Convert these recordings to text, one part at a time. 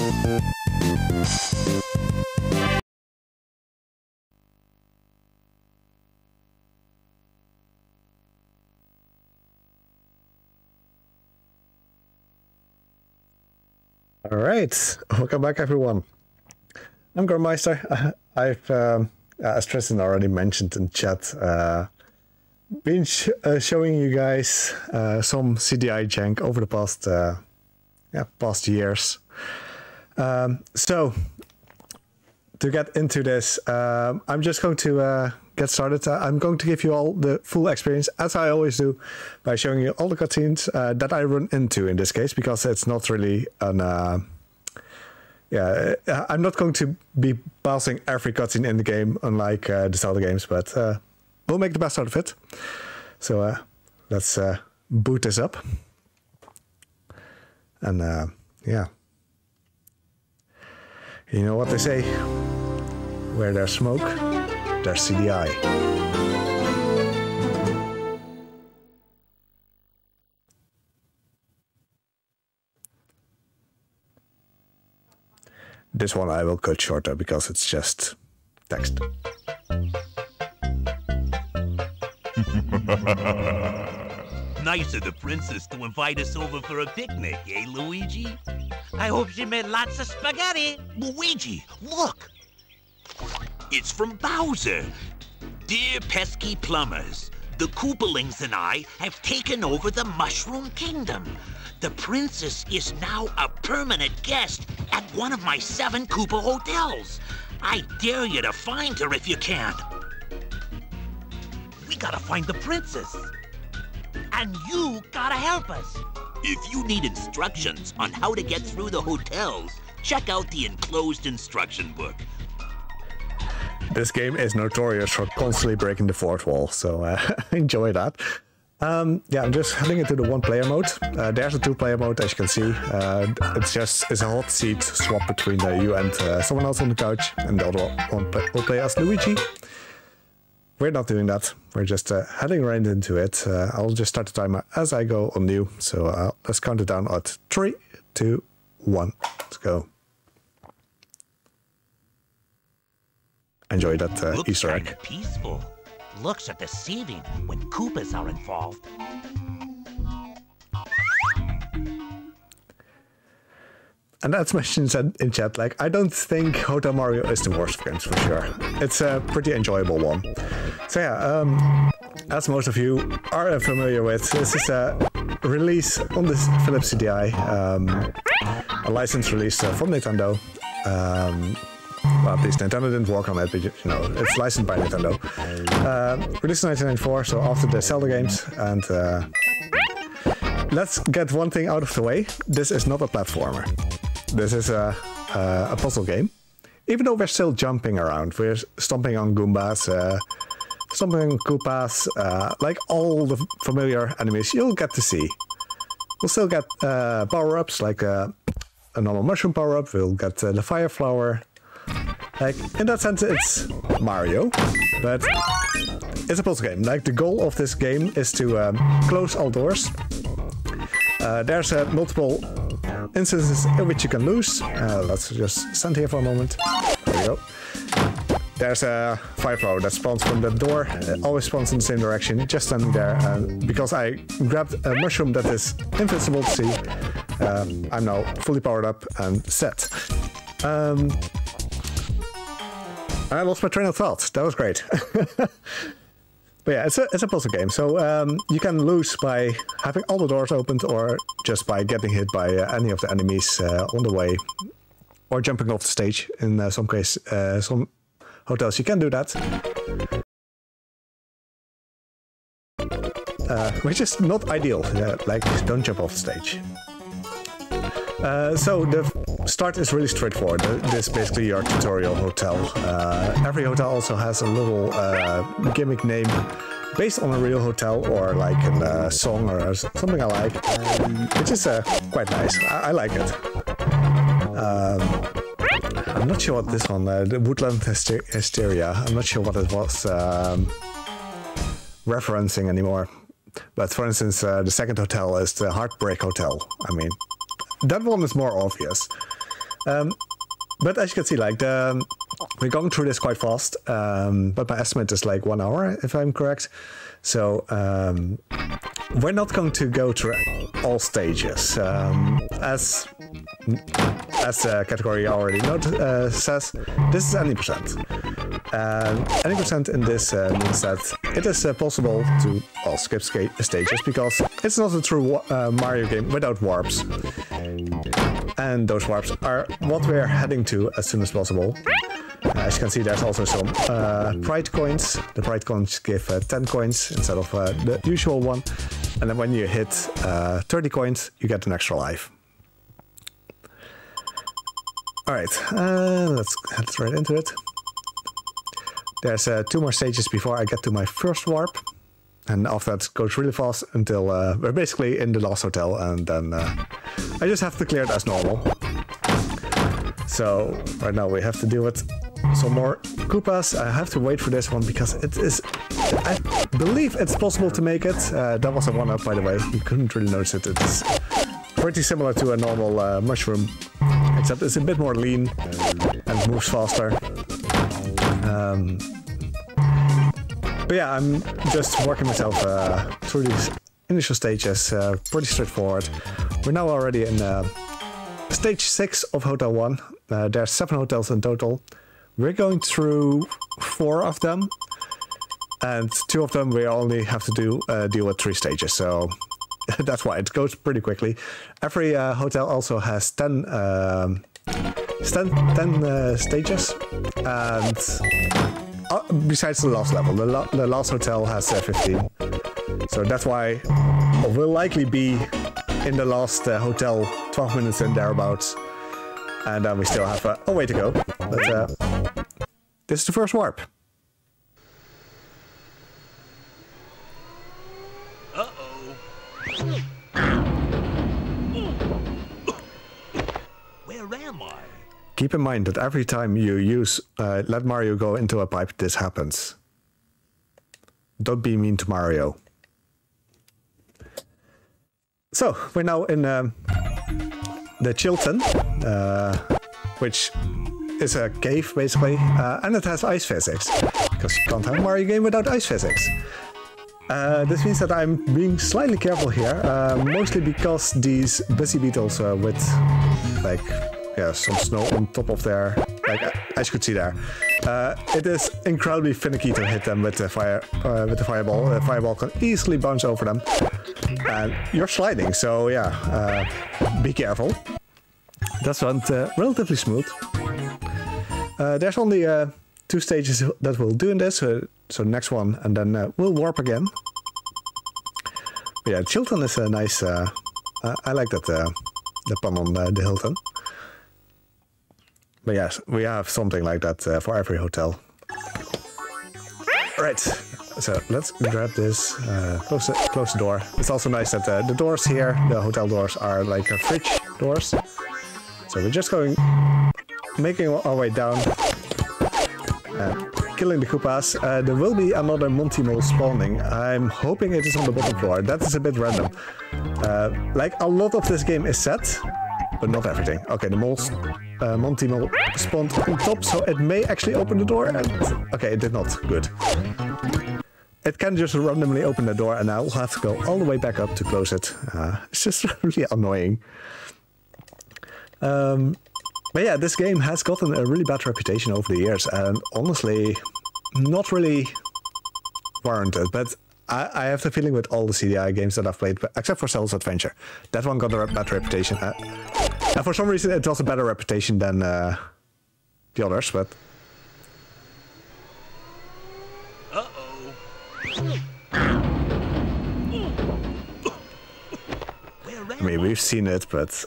All right, welcome back, everyone. I'm Grumpmeister. I've, as Tristan already mentioned in chat, been showing you guys some CDI jank over the past years. So to get into this, I'm just going to get started. I'm going to give you all the full experience, as I always do, by showing you all the cutscenes that I run into in this case, because it's not really an... I'm not going to be passing every cutscene in the game, unlike the Zelda games, but we'll make the best out of it. So let's boot this up. And yeah. You know what they say? Where there's smoke, there's CDI. This one I will cut shorter because it's just text. Nice of the princess to invite us over for a picnic, eh, Luigi? I hope she made lots of spaghetti. Luigi, look! It's from Bowser. Dear pesky plumbers, the Koopalings and I have taken over the Mushroom Kingdom. The princess is now a permanent guest at one of my 7 Koopa hotels. I dare you to find her if you can. We gotta find the princess. And you gotta help us. If you need instructions on how to get through the hotels, check out the enclosed instruction book. This game is notorious for constantly breaking the fourth wall, so enjoy that. Yeah, I'm just heading into the one-player mode. There's a two-player mode, as you can see. It's a hot seat swap between you and someone else on the couch, and the other one will play as Luigi. We're not doing that. We're just heading right into it. I'll just start the timer as I go on new. So let's count it down at 3, 2, 1. Let's go. Enjoy that Easter egg. Looks kinda peaceful. Looks deceiving when Koopas are involved. And that's mentioned in chat, like, I don't think Hotel Mario is the worst of games, for sure. It's a pretty enjoyable one. So yeah, as most of you are familiar with, this is a release on this Philips CDI, a license release from Nintendo. Well, at least Nintendo didn't work on it, but you know, it's licensed by Nintendo. Released in 1994, so after the Zelda games. And let's get one thing out of the way. This is not a platformer. This is a puzzle game. Even though we're still jumping around, we're stomping on Goombas, stomping on Koopas, like all the familiar enemies you'll get to see. We'll still get power-ups, like a normal mushroom power-up. We'll get the fire flower. Like, in that sense, it's Mario, but it's a puzzle game. Like, the goal of this game is to close all doors. There's multiple instances in which you can lose. Let's just stand here for a moment. There we go. There's a fire flower that spawns from the door. It always spawns in the same direction, just standing there. And because I grabbed a mushroom that is invisible to see, I'm now fully powered up and set. I lost my train of thought. That was great. But yeah, it's a puzzle game. So you can lose by having all the doors opened, or just by getting hit by any of the enemies on the way, or jumping off the stage. In some hotels you can do that. Which is not ideal. Like, don't jump off the stage. So the start is really straightforward. This is basically your tutorial hotel. Every hotel also has a little gimmick name based on a real hotel, or like a song or something I like, which is quite nice. I like it. I'm not sure what this one, the Woodland Hysteria, I'm not sure what it was referencing anymore. But for instance, the second hotel is the Heartbreak Hotel. I mean, that one is more obvious. But as you can see, like we're going through this quite fast. But my estimate is like 1 hour, if I'm correct. So we're not going to go through all stages. As the category already says, this is any percent. Any percent in this means that it is possible to skip stages because it's not a true Mario game without warps. And those warps are what we're heading to as soon as possible. As you can see, there's also some pride coins. The pride coins give 10 coins instead of the usual one. And then when you hit 30 coins, you get an extra life. Alright, let's head right into it. There's 2 more stages before I get to my first warp. And after that, it goes really fast until we're basically in the last hotel. And then I just have to clear it as normal. So right now we have to deal with some more Koopas. I have to wait for this one because it is... I believe it's possible to make it. That was a 1-up, by the way. You couldn't really notice it. It's pretty similar to a normal mushroom, except it's a bit more lean and moves faster. But yeah, I'm just working myself through these initial stages. Pretty straightforward. We're now already in stage 6 of Hotel 1. There are 7 hotels in total. We're going through 4 of them, and 2 of them we only have to deal with 3 stages, so that's why it goes pretty quickly. Every hotel also has 10 stages, and besides the last level, the last hotel has 15. So that's why we'll likely be in the last hotel 12 minutes in thereabouts. And we still have a way to go. But this is the first warp. Uh-oh. Where am I? Keep in mind that every time you use let Mario go into a pipe, this happens. Don't be mean to Mario. So, we're now in the Chilton, which is a cave, basically, and it has ice physics, because you can't have a Mario game without ice physics. This means that I'm being slightly careful here, mostly because these busy beetles with, like, yeah, some snow on top of their, like, as you could see there. It is incredibly finicky to hit them with the fireball. The fireball can easily bounce over them. And you're sliding, so yeah, be careful. That went relatively smooth. There's only 2 stages that we'll do in this, so next one, and then we'll warp again. But yeah, Chilton is a nice, I like that, the pun on the Hilton. But yes, we have something like that for every hotel. Right, so let's grab this, close the door. It's also nice that the doors here, the hotel doors, are like fridge doors. So we're just making our way down, killing the Koopas. There will be another Monty Mole spawning. I'm hoping it is on the bottom floor. That is a bit random. Like, a lot of this game is set, but not everything. Okay, the Monty Mole spawned on top, so it may actually open the door. And okay, it did not. Good. It can just randomly open the door, and I will have to go all the way back up to close it. It's just really annoying. But yeah, this game has gotten a really bad reputation over the years, and honestly, not really warranted. But I have the feeling with all the CDI games that I've played, except for Cell's Adventure, that one got a bad reputation. And for some reason, it was a better reputation than the others, but... Uh-oh. I mean, we've seen it, but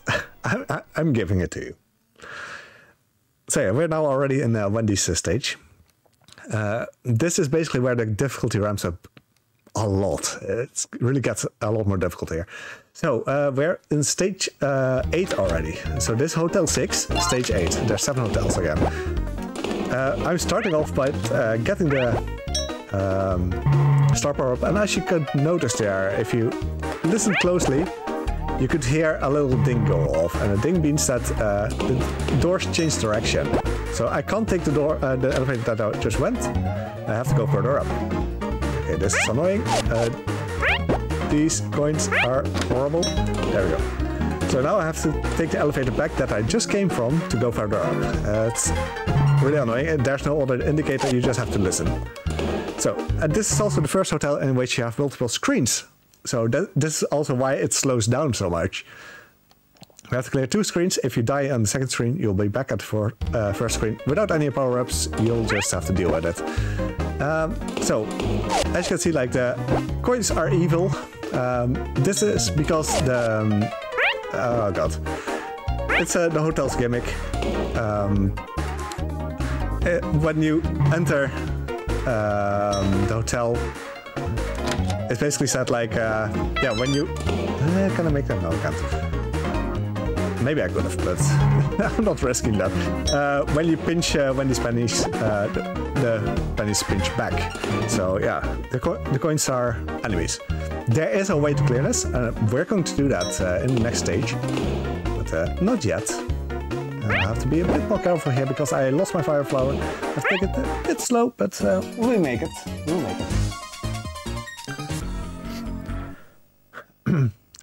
I'm giving it to you. So yeah, we're now already in Wendy's stage. This is basically where the difficulty ramps up a lot. It really gets a lot more difficult here. So we're in stage 8 already. So this Hotel 6, stage 8. There's 7 hotels again. I'm starting off by getting the star power up, and as you could notice there, if you listen closely, you could hear a little ding go off, and a ding means that the doors change direction. So I can't take the elevator that I just went. I have to go further up. Okay, this is annoying. These coins are horrible. There we go. So now I have to take the elevator back that I just came from to go further up. It's really annoying. There's no other indicator, you just have to listen. So, and this is also the first hotel in which you have multiple screens. So this is also why it slows down so much. We have to clear 2 screens. If you die on the second screen, you'll be back at the first screen. Without any power-ups, you'll just have to deal with it. So, as you can see, like, the coins are evil. This is because the... oh god. It's the hotel's gimmick. When you enter the hotel, it's basically said like, yeah, when you... can I make that? No, I can't. Maybe I could have, but I'm not risking that. When you pinch, when these pennies, the pennies pinch back. So yeah, the coins are enemies. There is a way to clear this, and we're going to do that in the next stage, but not yet. I have to be a bit more careful here because I lost my fire flower. I have to take it a bit slow, but we'll make it. We'll make it.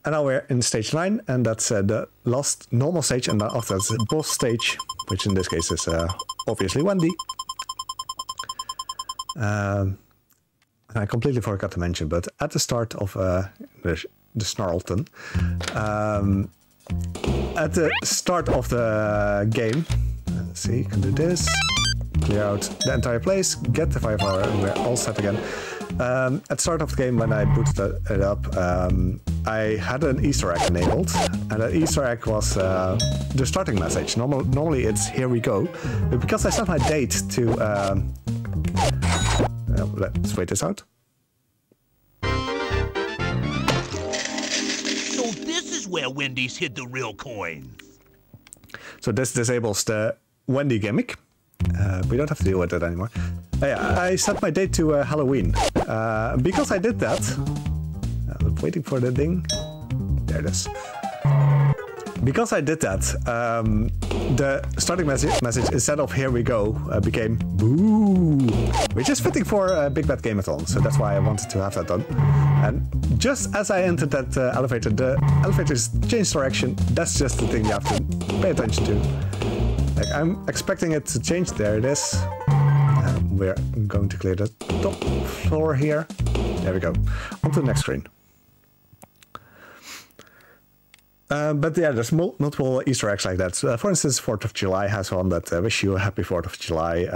And now we're in stage 9, and that's the last normal stage, and then after that's the boss stage, which in this case is obviously Wendy. I completely forgot to mention, but at the start of the Snarlton, at the start of the game, let's see, can do this, clear out the entire place, get the fire flower, and we're all set again. At the start of the game, when I booted it up, I had an Easter egg enabled, and that Easter egg was the starting message. Normally it's "Here we go," but because I set my date to... let's wait this out. So this is where Wendy's hid the real coins. So this disables the Wendy gimmick. We don't have to deal with it anymore. Yeah, I set my date to Halloween. Because I did that... I'm waiting for the ding. There it is. Because I did that, the starting message, instead of "Here we go," became "Boo," which is fitting for Big Bad Game-a-thon, so that's why I wanted to have that done. And just as I entered that elevator, the elevator's changed direction. That's just the thing you have to pay attention to. Like, I'm expecting it to change. There it is. We're going to clear the top floor here. There we go. On to the next screen. But yeah, there's multiple Easter eggs like that. For instance, 4th of July has one that wish you a happy 4th of July.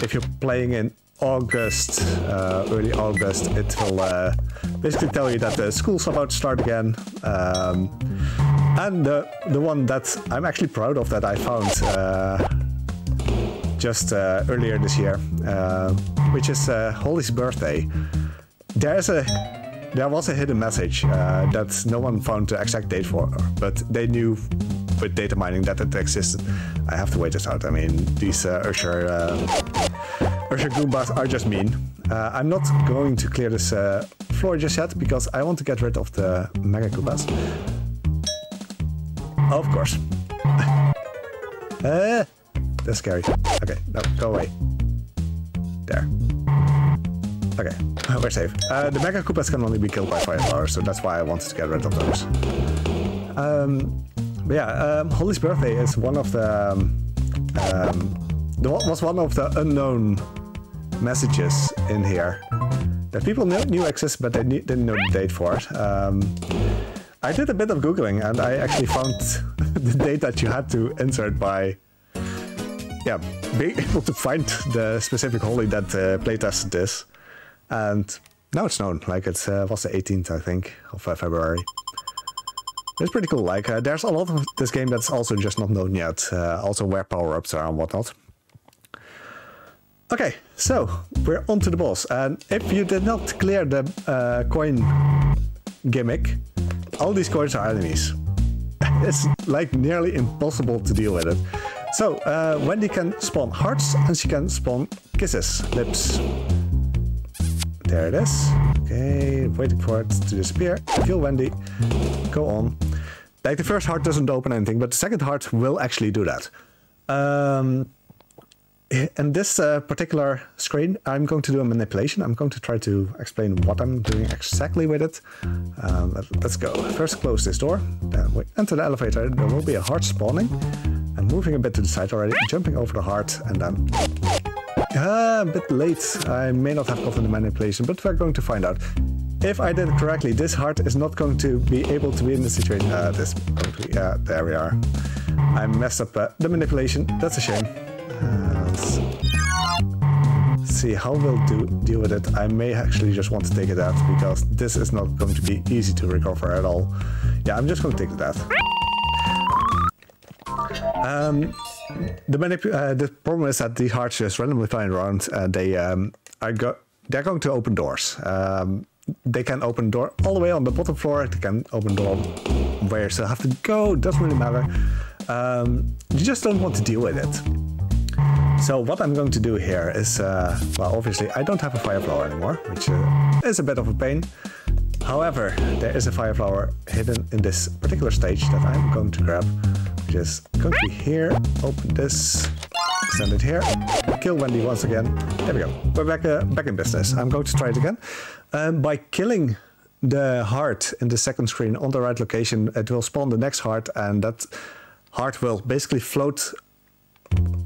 If you're playing in August, early August, it will basically tell you that the school's about to start again. And the one that I'm actually proud of that I found just earlier this year, which is Holly's birthday. There was a hidden message that no one found the exact date for, but they knew with data mining that it existed. I have to wait this out. I mean, these Usher Goombas are just mean. I'm not going to clear this floor just yet because I want to get rid of the Mega Goombas. Of course. That's scary. Okay, no, go away. There. Okay, we're safe. The Mega Koopas can only be killed by fire flowers, so that's why I wanted to get rid of those. But yeah, Holly's birthday is one of the... was one of the unknown messages in here that people knew existed, but they didn't know the date for it. I did a bit of Googling, and I actually found the date that you had to insert by... yeah, being able to find the specific Holly that playtested this. And now it's known, like it was the 18th, I think, of February. It's pretty cool, like there's a lot of this game that's also just not known yet, also where power-ups are and whatnot. Okay, so we're on to the boss, and if you did not clear the coin gimmick, all these coins are enemies. It's like nearly impossible to deal with it. So, Wendy can spawn hearts, and she can spawn kisses, lips. There it is. Okay, waiting for it to disappear. Kill Wendy. Go on. Like the first heart doesn't open anything, but the second heart will actually do that. In this particular screen, I'm going to do a manipulation. I'm going to try to explain what I'm doing exactly with it. Let's go. First, close this door. Then we enter the elevator. There will be a heart spawning. I'm moving a bit to the side already, jumping over the heart, and then... a bit late. I may not have gotten the manipulation, but we're going to find out. If I did it correctly, this heart is not going to be able to be in the situation. Yeah, there we are. I messed up the manipulation. That's a shame. Let's see how we'll deal with it. I may actually just want to take it out because this is not going to be easy to recover at all. Yeah, I'm just going to take it out. The problem is that these hearts just randomly flying around. They're going to open doors. They can open door all the way on the bottom floor. They can open door where you still have to go. Doesn't really matter. You just don't want to deal with it. So what I'm going to do here is, well, obviously I don't have a fire flower anymore, which is a bit of a pain. However, there is a fire flower hidden in this particular stage that I'm going to grab, which is going to be here. Open this, send it here, kill Wendy once again. There we go. We're back in business. I'm going to try it again. By killing the heart in the second screen on the right location, it will spawn the next heart, and that heart will basically float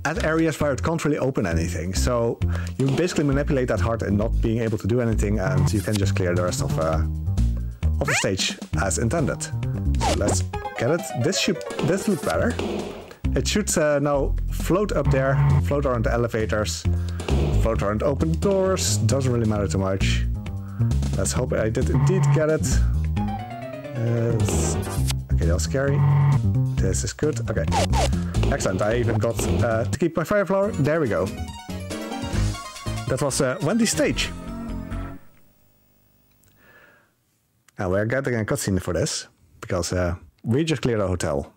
at areas where it can't really open anything. So you basically manipulate that heart and not being able to do anything, and you can just clear the rest of the stage as intended. So let's get it. This look better. It should now float up there, float around the elevators, float around open doors. Doesn't really matter too much. Let's hope I did indeed get it. Okay, that was scary. This is good. Okay. Excellent. I even got to keep my fire flower. There we go. That was Wendy's stage. And we're getting a cutscene for this, because we just cleared a hotel.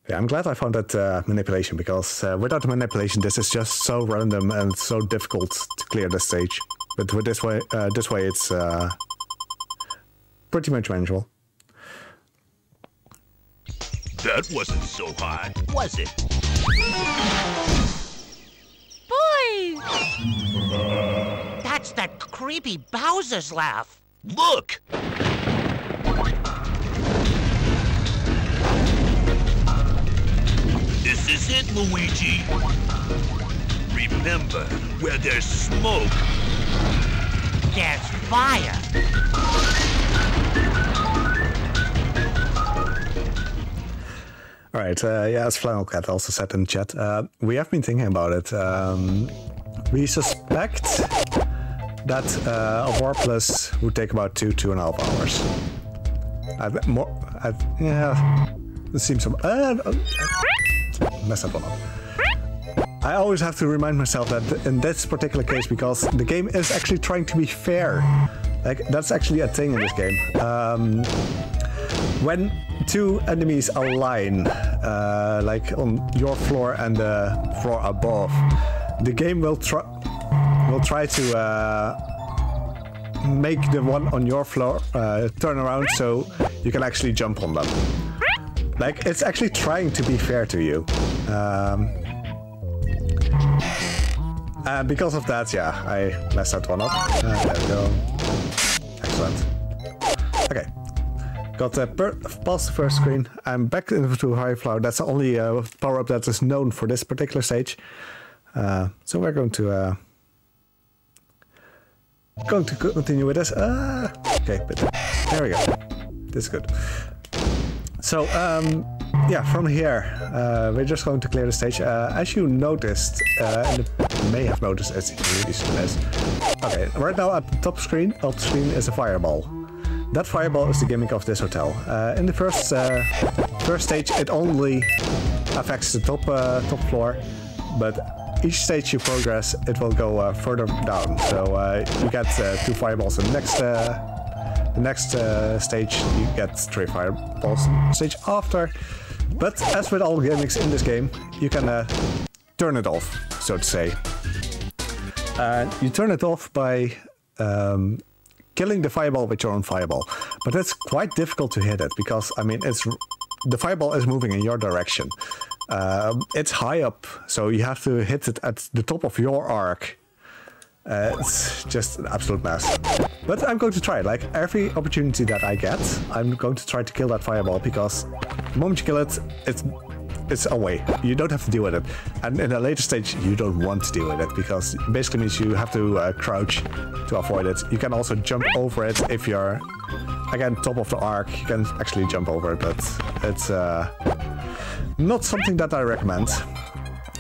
Yeah, I'm glad I found that manipulation, because without the manipulation, this is just so random and so difficult to clear the stage. But with this way it's pretty much manageable. That wasn't so hard, was it? Boys! That's that creepy Bowser's laugh. Look! This is it, Luigi. Remember, where there's smoke, There's fire. All right, yeah, as Flannel Cat also said in the chat, we have been thinking about it. We suspect that a War Plus would take about 2.5 hours. Yeah, it seems some... mess that one up. I always have to remind myself that in this particular case, because the game is actually trying to be fair. Like, that's actually a thing in this game. When two enemies align, like on your floor and the floor above, the game will try to make the one on your floor turn around so you can actually jump on them. Like, it's actually trying to be fair to you. Because of that, yeah, I messed that one up. There we go. Excellent. Okay. Got past the first screen. I'm back into High Flower. That's the only power-up that is known for this particular stage. So we're going to continue with this. Okay, but there we go. This is good. So, yeah, from here, we're just going to clear the stage. As you noticed, and you may have noticed, it's really nice. Okay, right now at the top screen is a fireball. That fireball is the gimmick of this hotel. In the first stage, it only affects the top floor, but each stage you progress, it will go further down. So you get 2 fireballs in the next stage, you get 3 fireballs in the stage after. But as with all gimmicks in this game, you can turn it off, so to say. You turn it off by killing the fireball with your own fireball. But it's quite difficult to hit it because, I mean, the fireball is moving in your direction. It's high up, so you have to hit it at the top of your arc. It's just an absolute mess. But I'm going to try it. Like, every opportunity that I get, I'm going to try to kill that fireball, because the moment you kill it, it's away. You don't have to deal with it. And in a later stage, you don't want to deal with it, because it basically means you have to crouch to avoid it. You can also jump over it if you're, again, top of the arc. You can actually jump over it, but it's not something that I recommend.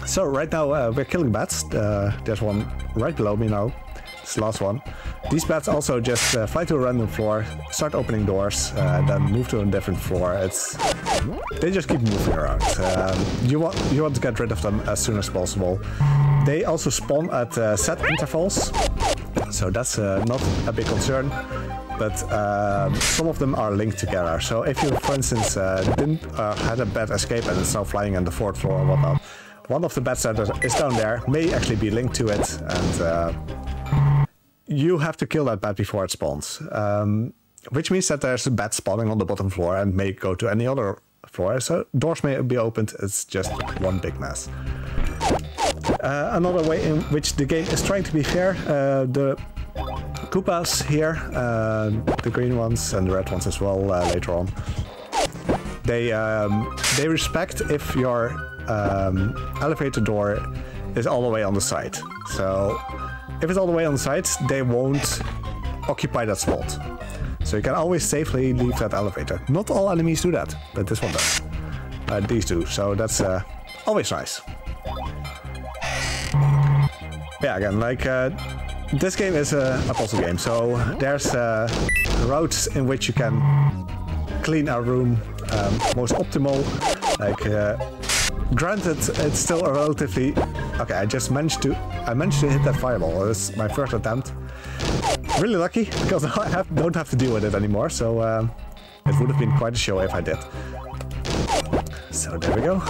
So right now we're killing bats. There's one right below me now. It's the last one. These bats also just fly to a random floor, start opening doors, then move to a different floor. They just keep moving around. You want to get rid of them as soon as possible. They also spawn at set intervals, so that's not a big concern. But some of them are linked together. So if you, for instance, had a bat escape and it's now flying on the 4th floor or whatnot, one of the bats that is down there may actually be linked to it, and you have to kill that bat before it spawns. Which means that there's a bat spawning on the bottom floor and may go to any other floor, so doors may be opened. It's just one big mess. Another way in which the game is trying to be fair, the Koopas here, the green ones and the red ones as well later on, they respect if your elevator door is all the way on the side. So if it's all the way on the side, they won't occupy that spot. So you can always safely leave that elevator. Not all enemies do that, but this one does. These do, so that's always nice. Yeah, again, like this game is a puzzle game, so there's routes in which you can clean a room most optimal. Like, granted, it's still a relatively... Okay, I managed to hit that fireball. It was my first attempt. Really lucky, because I don't have to deal with it anymore, so it would have been quite a show if I did. So there we go.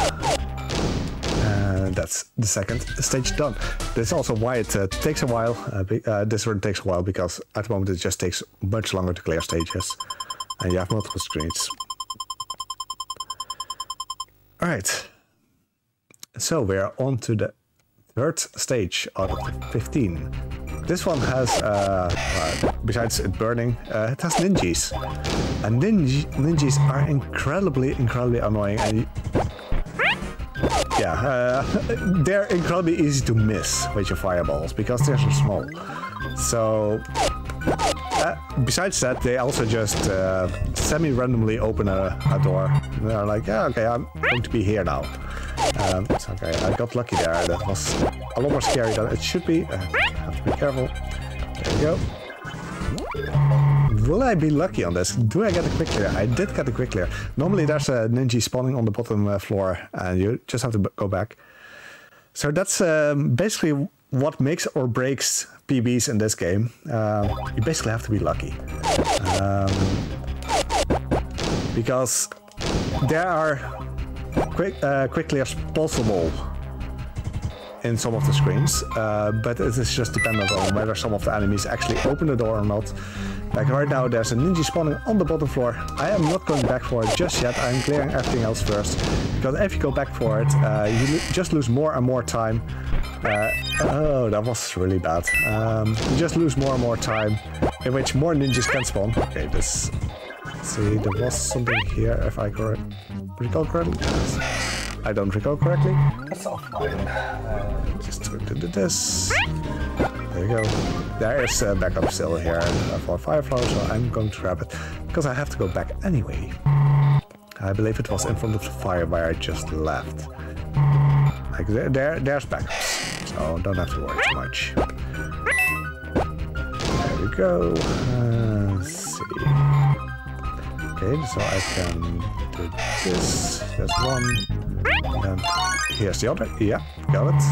And that's the second stage done. That's also why it takes a while. This run takes a while, because at the moment it just takes much longer to clear stages. And you have multiple screens. Alright. So we're on to the third stage out of the 15. This one has, besides it burning, it has ninjas. And ninjas are incredibly annoying. And yeah, they're incredibly easy to miss with your fireballs, because they're so small. So, besides that, they also just semi-randomly open a door. And they're like, yeah, okay, I'm going to be here now. It's okay, I got lucky there. That was a lot more scary than it should be. Have to be careful. There we go. Will I be lucky on this? Do I get a quick clear? I did get a quick clear. Normally there's a ninja spawning on the bottom floor, and you just have to go back. So that's basically what makes or breaks PBs in this game. You basically have to be lucky. Because there are quick clears possible in some of the screens, but it is just dependent on whether some of the enemies actually open the door or not. Like right now, there's a ninja spawning on the bottom floor. I am not going back for it just yet. I'm clearing everything else first, because if you go back for it, you just lose more and more time. Oh, that was really bad. You just lose more and more time, in which more ninjas can spawn. Okay, this... Let's see, there was something here, if I recall correctly. I don't recall correctly. That's offline. Just do this. There you go. There is a backup still here for Fireflower, so I'm going to grab it, because I have to go back anyway. I believe it was in front of the fire where I just left. Like there's backups, so don't have to worry too much. There we go. Let's see. Okay, so I can do this. There's one. And here's the other. Yeah, got it.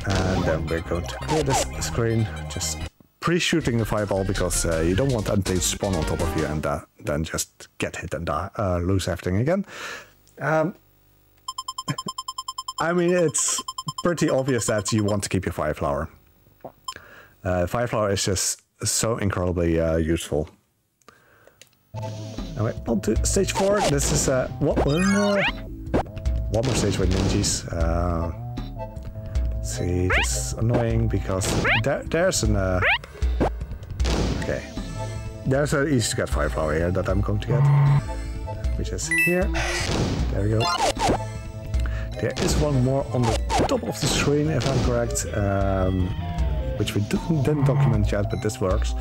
And then we're going to clear this screen, just pre-shooting the fireball, because you don't want anything to spawn on top of you and then just get hit and lose everything again. I mean, it's pretty obvious that you want to keep your Fireflower. Fireflower is just so incredibly useful. Anyway, on to stage 4. This is one more stage with ninjas. See, this is annoying because there's an okay. There's an easy to get fire flower here that I'm going to get, which is here. There we go. There is one more on the top of the screen, if I'm correct, which we didn't document yet, but this works.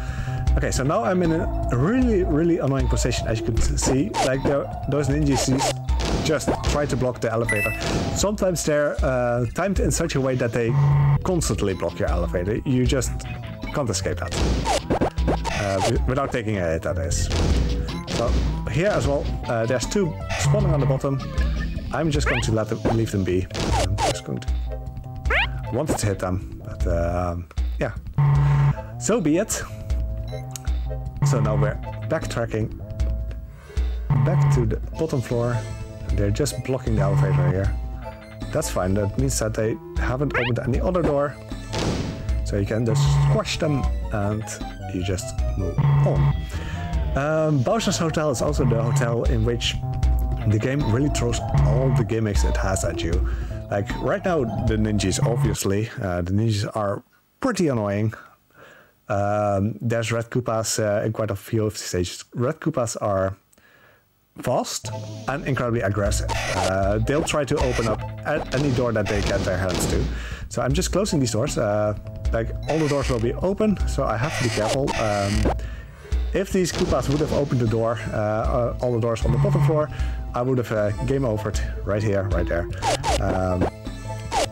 Okay, so now I'm in a really annoying position, as you can see. Like those ninjas just try to block the elevator. Sometimes they're timed in such a way that they constantly block your elevator. You just can't escape that. Without taking a hit, that is. So here as well, there's 2 spawning on the bottom. I'm just going to leave them be. I'm just going to... I wanted to hit them, but yeah. So be it. So now we're backtracking back to the bottom floor. They're just blocking the elevator here. That's fine, that means that they haven't opened any other door. So you can just squash them and you just move on. Bowser's Hotel is also the hotel in which the game really throws all the gimmicks it has at you. Like right now, the ninjas, obviously, the ninjas are pretty annoying. There's red Koopas in quite a few of the stages. Red Koopas are fast and incredibly aggressive. They'll try to open up any door that they get their hands to. So I'm just closing these doors. Like all the doors will be open, so I have to be careful. If these Koopas would have opened the door, all the doors on the bottom floor, I would have game overed right here, right there.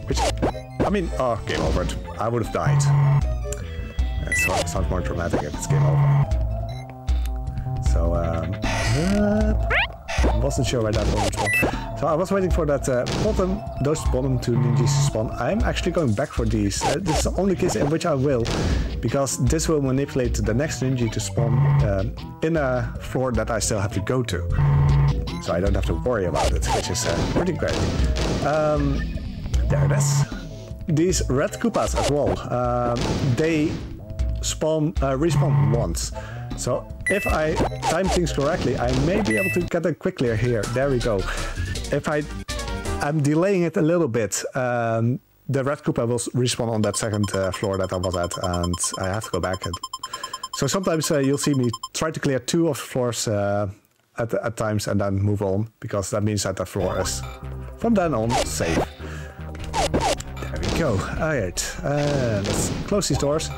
Which, I mean, game overed. I would have died. It sounds more dramatic if it's game over. So, I wasn't sure where that one would spawn. So I was waiting for that those bottom 2 ninjas to spawn. I'm actually going back for these. This is the only case in which I will, because this will manipulate the next ninja to spawn in a floor that I still have to go to. So I don't have to worry about it, which is pretty great. There it is. These red Koopas as well, they respawn once. So if I time things correctly, I may be able to get a quick clear here. There we go. If I'm delaying it a little bit, the red Koopa will respawn on that second floor that I was at, and I have to go back. So sometimes you'll see me try to clear 2 of the floors at times and then move on, because that means that the floor is from then on safe. There we go. Alright, let's close these doors.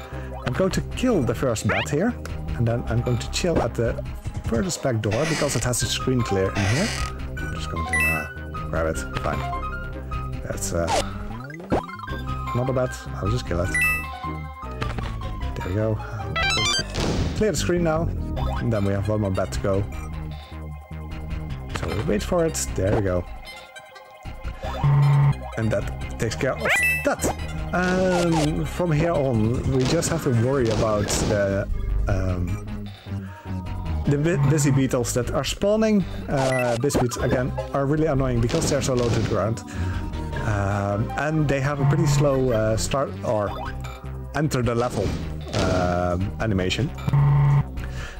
I'm going to kill the first bat here, and then I'm going to chill at the furthest back door because it has a screen clear in here. I'm just going to grab it. Fine. That's not a bat. I'll just kill it. There we go. Clear the screen now, and then we have 1 more bat to go. So we wait for it. There we go. And that takes care of that. From here on, we just have to worry about the busy beetles that are spawning. Busy beetles, again, are really annoying because they're so low to the ground. And they have a pretty slow start or enter the level animation.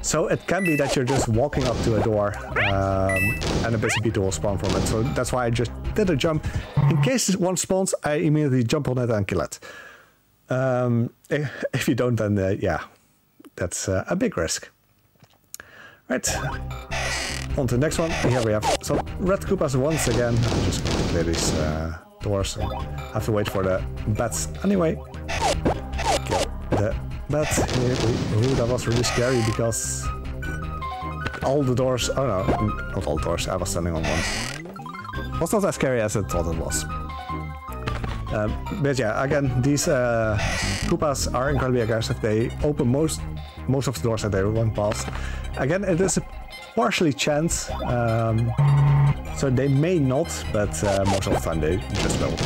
So it can be that you're just walking up to a door and a busy beetle will spawn from it. So that's why I just did a jump. In case one spawns, I immediately jump on it and kill it. If you don't, then yeah, that's a big risk. Right, on to the next one. Here we have some red Koopas once again. I'm just going to clear these doors. I have to wait for the bats anyway. Kill the bats here. Ooh, that was really scary because all the doors, oh no, not all doors, I was standing on one. It was not as scary as I thought it was. But yeah, again, these Koopas are incredibly aggressive. They open most of the doors that they run past. Again, it is a partially chance, so they may not, but most of the time they just will.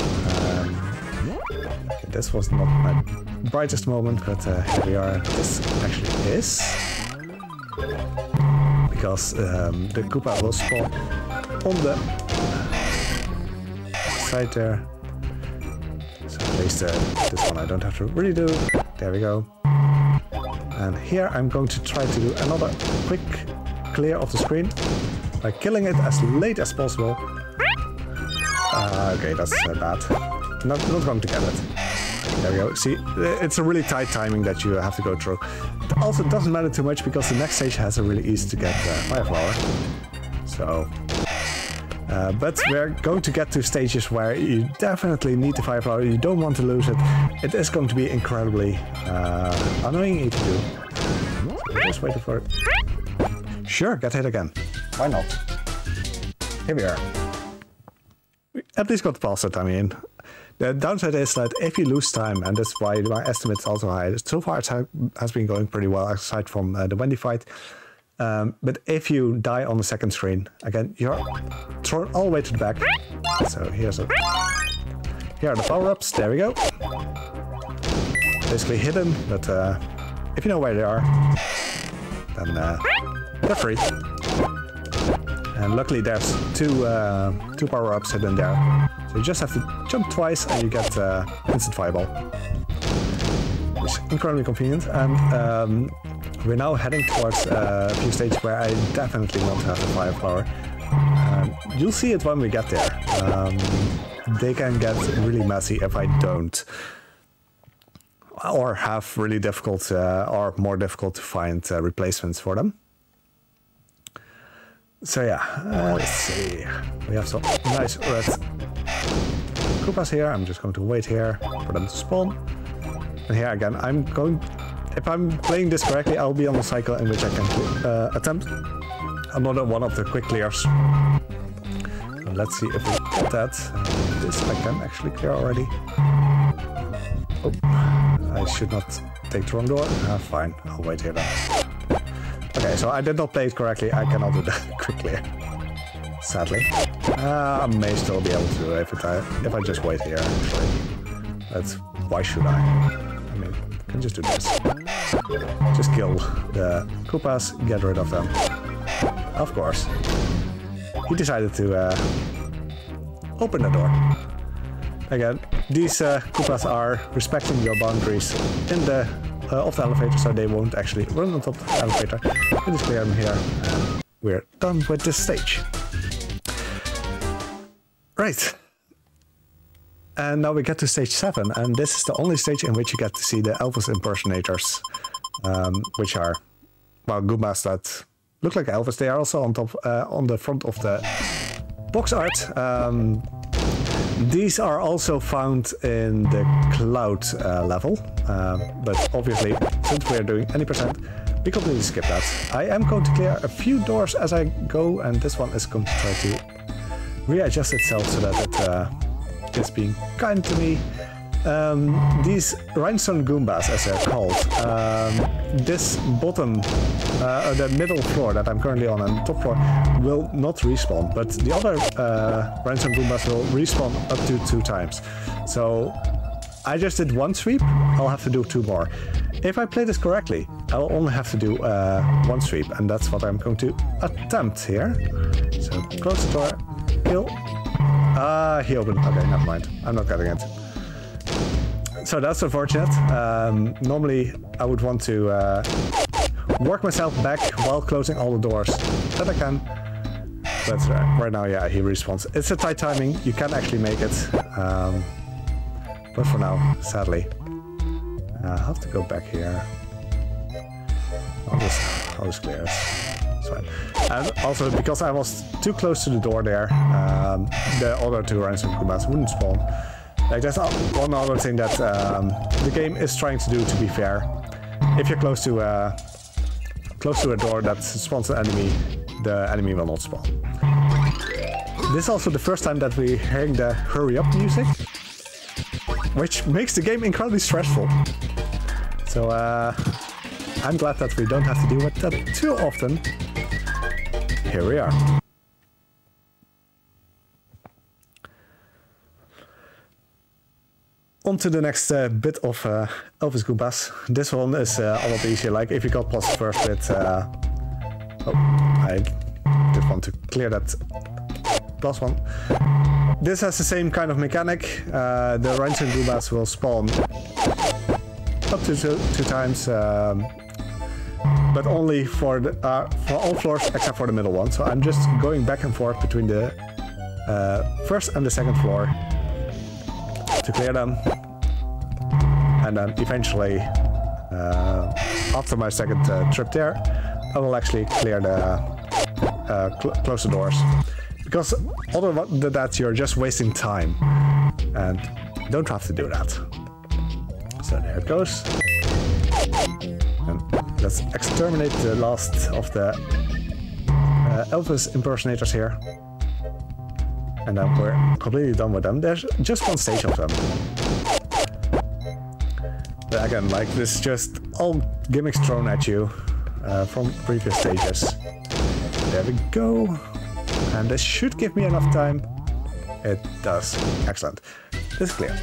This was not my brightest moment, but here we are. This actually is, because the Koopa will spawn on the side there. So at least this one I don't have to really do. There we go. And here I'm going to try to do another quick clear of the screen by killing it as late as possible. Okay, that's bad. Not going to get it. There we go. See, it's a really tight timing that you have to go through. It also doesn't matter too much because the next stage has a really easy to get Fire Flower. So, but we're going to get to stages where you definitely need the Fire Flower. You don't want to lose it. It is going to be incredibly annoying if you do. So we're just waiting for it. Sure, get hit again. Why not? Here we are. We at least got past it, I mean. The downside is that if you lose time, and that's why my estimate's also high, so far it has been going pretty well, aside from the Wendy fight. But if you die on the second screen, again, you're thrown all the way to the back. So here are the power-ups, there we go. Basically hidden, but if you know where they are, then they're free. And luckily there's two power-ups hidden there. So you just have to jump twice and you get instant fireball. Which is incredibly convenient. And we're now heading towards a few stages where I definitely want to have the Fire Flower. You'll see it when we get there. They can get really messy if I don't. Or have really difficult or more difficult to find replacements for them. So yeah, let's see. We have some nice red Koopas here. I'm just going to wait here for them to spawn. And here again, if I'm playing this correctly, I'll be on a cycle in which I can attempt another one of the quick clears. So let's see if we get that. This I can actually clear already. Oh, I should not take the wrong door. Fine, I'll wait here then. Okay, so I did not play it correctly. I cannot do that quickly, sadly. I may still be able to do it if I just wait here, actually. But why should I? I mean, I can just do this. Just kill the Koopas, get rid of them. Of course. He decided to open the door. Again, these Koopas are respecting your boundaries in the of the elevator, so they won't actually run on top of the elevator. We just clear them here, and we're done with this stage. Right. And now we get to stage 7, and this is the only stage in which you get to see the Elvis impersonators, which are, well, Goombas that look like Elvis. They are also on top, on the front of the box art. These are also found in the cloud level, but obviously, since we're doing any percent, we completely skip that. I am going to clear a few doors as I go, and this one is going to try to readjust itself so that it is being kind to me. These rhinestone Goombas, as they're called, this bottom, the middle floor that I'm currently on, and the top floor will not respawn, but the other rhinestone Goombas will respawn up to 2 times. So I just did 1 sweep, I'll have to do 2 more. If I play this correctly, I'll only have to do 1 sweep, and that's what I'm going to attempt here. So close the door, kill. He opened. Okay, never mind. I'm not getting it. So that's unfortunate. Normally I would want to work myself back while closing all the doors that I can. But right now, yeah, he respawns. It's a tight timing. You can actually make it. But for now, sadly, I'll have to go back here. I'll just clear it. It's fine. And also, because I was too close to the door there, the other 2 rhinestone Goombas wouldn't spawn. Like, that's one other thing that the game is trying to do, to be fair. If you're close to a door that spawns an enemy, the enemy will not spawn. This is also the first time that we're hearing the hurry up music, which makes the game incredibly stressful. So I'm glad that we don't have to deal with that too often. Here we are. On to the next bit of Elvis Goombas. This one is a lot easier. Like, if you got past the first bit... oh, I did want to clear that plus one. This has the same kind of mechanic. The rhinestone Goombas will spawn up to 2 times. but only for all floors except for the middle one. So I'm just going back and forth between the first and the second floor to clear them, and then eventually, after my second trip there, I will actually clear the close the doors, because other than that you're just wasting time, and you don't have to do that. So there it goes. And let's exterminate the last of the Elvis impersonators here. And then we're completely done with them. There's just one stage of them. But again, like, this is just all gimmicks thrown at you from previous stages. There we go. And this should give me enough time. It does. Excellent. This is clear.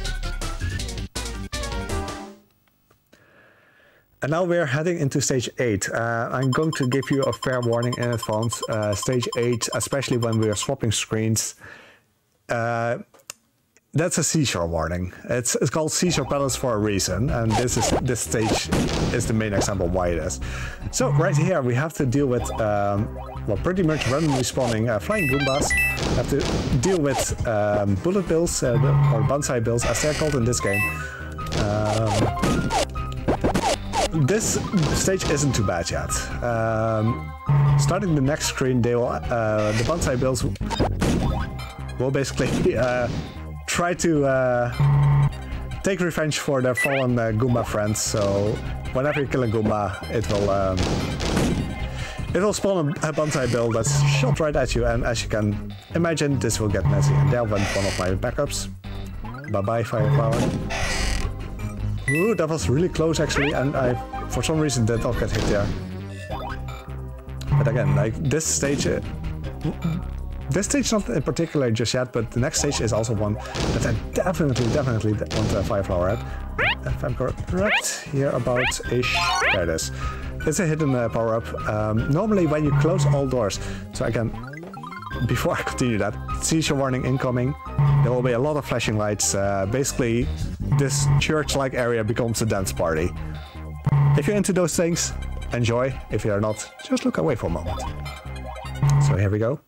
And now we're heading into stage 8. I'm going to give you a fair warning in advance. Stage 8, especially when we are swapping screens, that's a seashore warning. It's called Seashore Palace for a reason, and this stage is the main example why it is. So right here we have to deal with well, pretty much randomly spawning flying Goombas. We have to deal with bullet bills, or bonsai bills as they're called in this game. This stage isn't too bad yet. Starting the next screen, they will, the bonsai bills will basically try to take revenge for their fallen Goomba friends. So whenever you kill a Goomba, it will spawn a bonsai bill that's shot right at you, and as you can imagine, this will get messy. And there went one of my backups. Bye-bye, Firepower. Ooh, that was really close actually, and I, for some reason, did not get hit there. But again, like, this stage not in particular just yet, but the next stage is also one that I definitely want a Fireflower at. If I'm correct, here about-ish. There it is. It's a hidden power-up. Normally when you close all doors, so again, before I continue that, seizure warning incoming. There will be a lot of flashing lights. Basically, this church-like area becomes a dance party. If you're into those things, enjoy. If you're not, just look away for a moment. So here we go.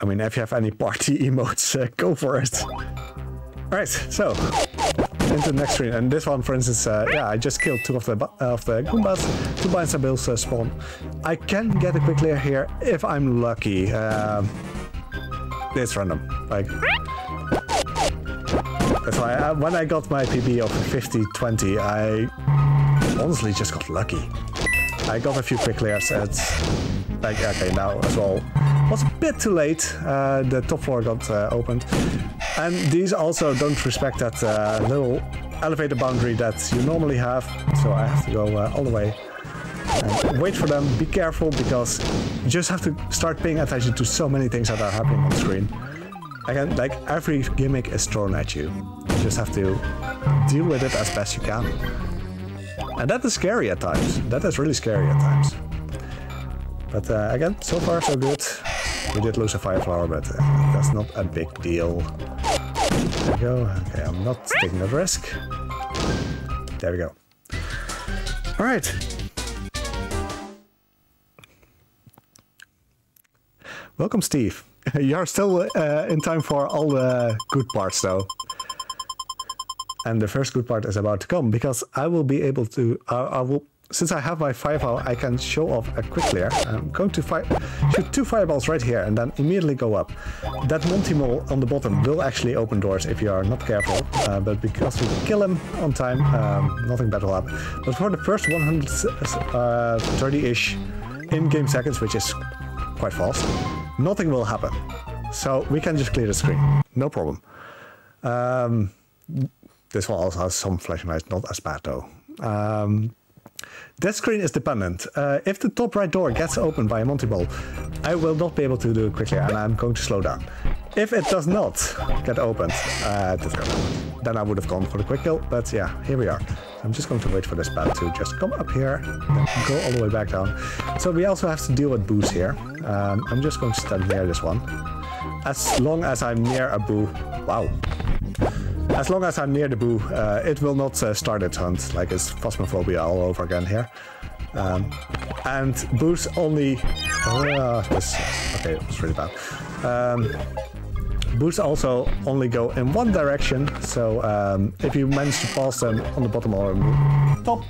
I mean, if you have any party emotes, go for it. Alright, so into the next screen, and this one, for instance, yeah, I just killed two of the Goombas, two bonsai bills spawn. I can get a quick clear here if I'm lucky. It's random, like. That's why when I got my PB of 50-20, I honestly just got lucky. I got a few quick clears. It's like, okay, now as well. Was a bit too late. The top floor got opened. And these also don't respect that little elevator boundary that you normally have. So I have to go all the way and wait for them. Be careful, because you just have to start paying attention to so many things that are happening on screen. Again, like, every gimmick is thrown at you. You just have to deal with it as best you can. And that is scary at times. That is really scary at times. But again, so far so good. We did lose a Fireflower, but that's not a big deal. There we go. Okay, I'm not taking a risk. There we go. Alright. Welcome, Steve. You're still in time for all the good parts, though. And the first good part is about to come, because I will be able to... since I have my Fireball, I can show off a quick clear. I'm going to shoot two Fireballs right here and then immediately go up. That Monty Mole on the bottom will actually open doors if you are not careful, but because we kill him on time, nothing bad will happen. But for the first 130-ish in-game seconds, which is quite fast, nothing will happen. So we can just clear the screen, no problem. This one also has some flashing lights, not as bad though. That screen is dependent. If the top right door gets opened by a Monty Ball, I will not be able to do it quickly, and I'm going to slow down. If it does not get opened, then I would have gone for the quick kill, but yeah, here we are. I'm just going to wait for this pad to just come up here, then go all the way back down. So we also have to deal with boos here. I'm just going to stand near this one. As long as I'm near a boo, wow. as long as I'm near the boo, it will not start its hunt. Like it's phasmophobia all over again here. And boos only... okay, it was really bad. Boos also only go in one direction, so if you manage to pass them on the bottom or top,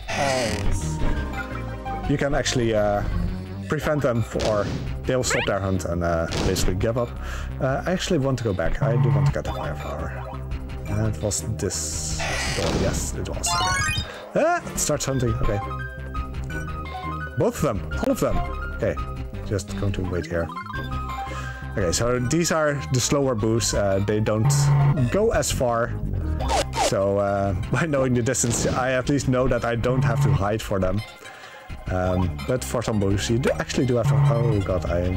you can actually prevent them, or they'll stop their hunt and basically give up. I actually want to go back. I do want to get the fire flower. And it was this door. Yes, it was. Okay. It starts hunting. Okay. Both of them. All of them. Okay. Just going to wait here. Okay, so these are the slower boos. They don't go as far. So by knowing the distance, I at least know that I don't have to hide for them. But for some boos, you actually do have to... Oh god, I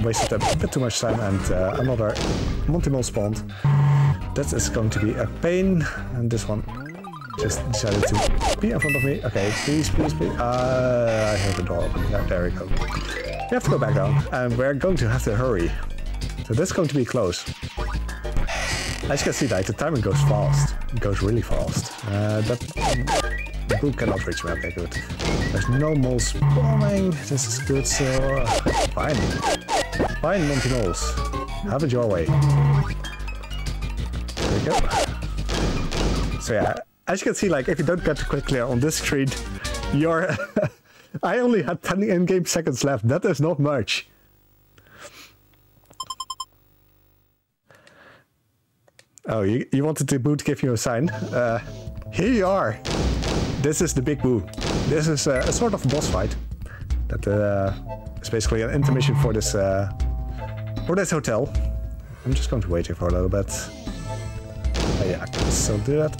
wasted a bit too much time, and another Monty Mole spawned. That is going to be a pain. And this one just decided to be in front of me. Okay, please, please, please. I heard the door open. Yeah, there we go. We have to go back down, and we're going to have to hurry. So that's going to be close. As you can see, like, the timing goes fast. It goes really fast. The boo cannot reach me. Okay, good. There's no moles spawning. This is good, so... fine. Fine, Monty Moles. Have it your way. There we go. So yeah, as you can see, like, if you don't get to quick clear on this screen, you're... I only had 10 in-game seconds left. That is not much. Oh, you wanted the boo to give you a sign? Here you are. This is the big boo. This is a sort of boss fight. That is basically an intermission for this hotel. I'm just going to wait here for a little bit. Yeah, I can still do that.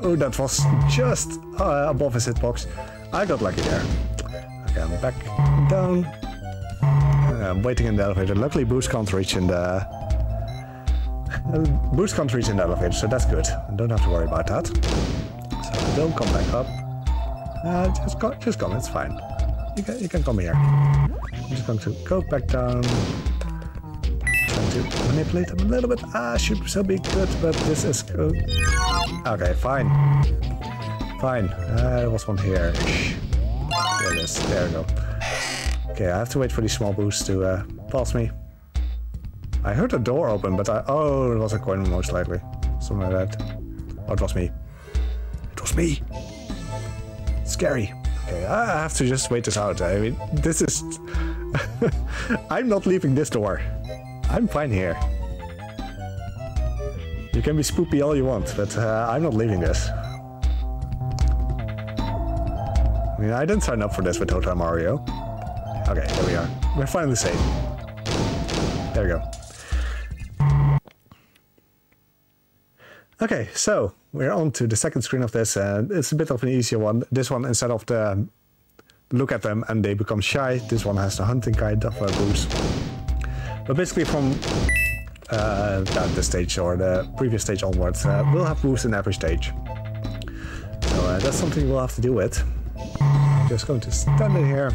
Oh, that was just above his hitbox. I got lucky there. Okay, I'm back down. I'm waiting in the elevator. Luckily, Boost can't reach in the... Boost can't reach in the elevator, so that's good. I don't have to worry about that. So don't come back up. Just come, it's fine. You can come here. I'm just going to go back down. Trying to manipulate them a little bit. Should still be good, but this is good. Okay, fine. Fine. There was one here. There it is. There we go. Okay, I have to wait for these small boosts to pass me. I heard a door open, but oh, it was a coin most likely. Something like that. Oh, it was me. It was me! Scary. Okay, I have to just wait this out. I mean, this is... I'm not leaving this door. I'm fine here. You can be spoopy all you want, but I'm not leaving this. I mean, I didn't sign up for this with Hotel Mario. Okay, here we are. We're finally safe. There we go. Okay, so we're on to the second screen of this, and it's a bit of an easier one. This one, instead of the look at them and they become shy, this one has the hunting kind of boost. But basically from this stage or the previous stage onwards, we'll have boosts in every stage. So that's something we'll have to deal with. I'm just going to stand in here,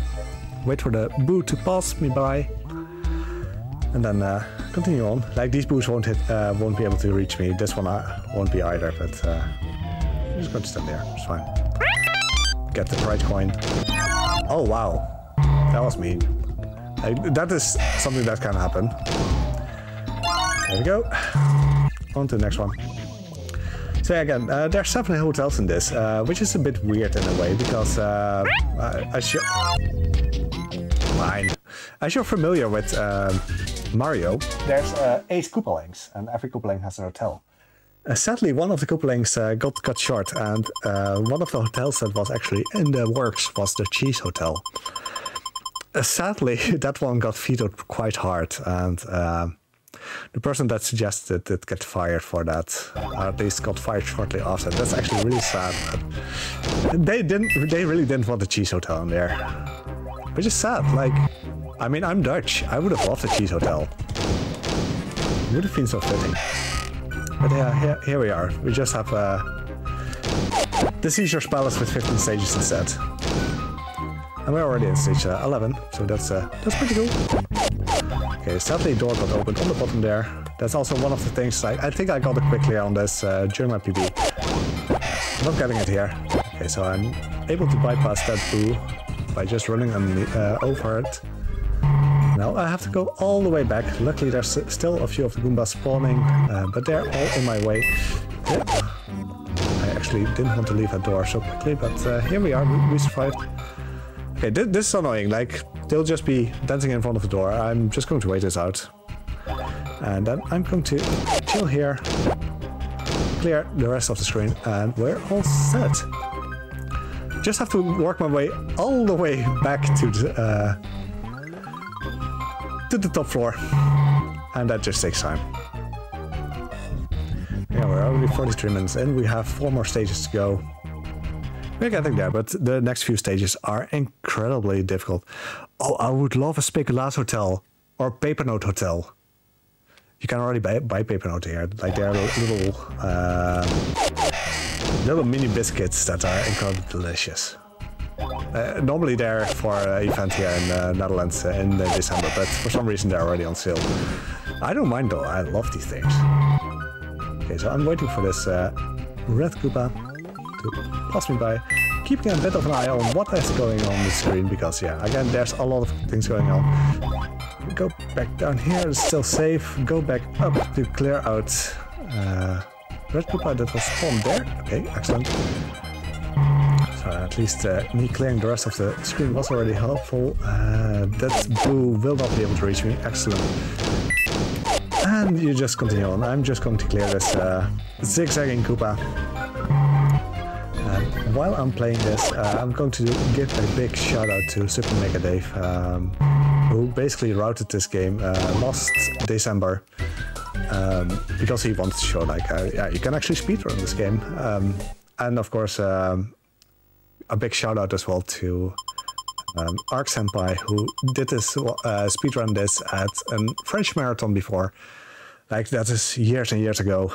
wait for the boo to pass me by, and then continue on. Like, these boos won't be able to reach me. This one won't be either, but I'm just going to stand there. It's fine. Get the right coin. Oh wow, that was mean. That is something that can happen. There we go. On to the next one. So again, there are 7 hotels in this, which is a bit weird in a way, because as you're familiar with Mario, there's 8 Koopalings, and every Koopaling has a hotel. Sadly, one of the Koopalings got cut short, and one of the hotels that was actually in the works was the Cheese Hotel. Sadly, that one got vetoed quite hard, and the person that suggested it get fired for that, or at least got fired shortly after. That's actually really sad. They really didn't want the Cheese Hotel in there, which is sad. Like, I mean, I'm Dutch. I would have loved the Cheese Hotel. It would have been so fitting. But yeah, here we are. We just have the Seizure Palace with 15 stages instead. And we're already in stage 11, so that's pretty cool. Okay, sadly door got opened on the bottom there. That's also one of the things, I think I got a quick clear on this during my PB. Not getting it here. Okay, so I'm able to bypass that boo by just running over it. Now I have to go all the way back. Luckily there's still a few of the Goombas spawning, but they're all in my way. Yeah. I actually didn't want to leave that door so quickly, but here we are, we survived. Okay, this is annoying, like, they'll just be dancing in front of the door. I'm just going to wait this out. And then I'm going to chill here, clear the rest of the screen, and we're all set. Just have to work my way all the way back to the top floor. And that just takes time. Yeah, we're already 43 minutes in, we have 4 more stages to go. We're getting there, but the next few stages are incredibly difficult. Oh, I would love a Speculaas Hotel or Paper Note Hotel. You can already buy Paper Note here. Like, they're little mini biscuits that are incredibly delicious. Normally they're for an event here in the Netherlands in December, but for some reason they're already on sale. I don't mind though, I love these things. Okay, so I'm waiting for this red Koopa to pass me by, keeping a bit of an eye on what is going on the screen, because yeah, again, there's a lot of things going on. Go back down here, it's still safe. Go back up to clear out red Koopa that was spawned there. Okay, excellent. So at least me clearing the rest of the screen was already helpful. That blue will not be able to reach me. Excellent. And you just continue on. I'm just going to clear this zigzagging Koopa. While I'm playing this, I'm going to give a big shout out to Super Mega Dave, who basically routed this game last December, because he wanted to show, like, yeah, you can actually speedrun this game. And of course, a big shout out as well to Arc Senpai, who did this speedrun this at a French marathon before. Like, that is years and years ago.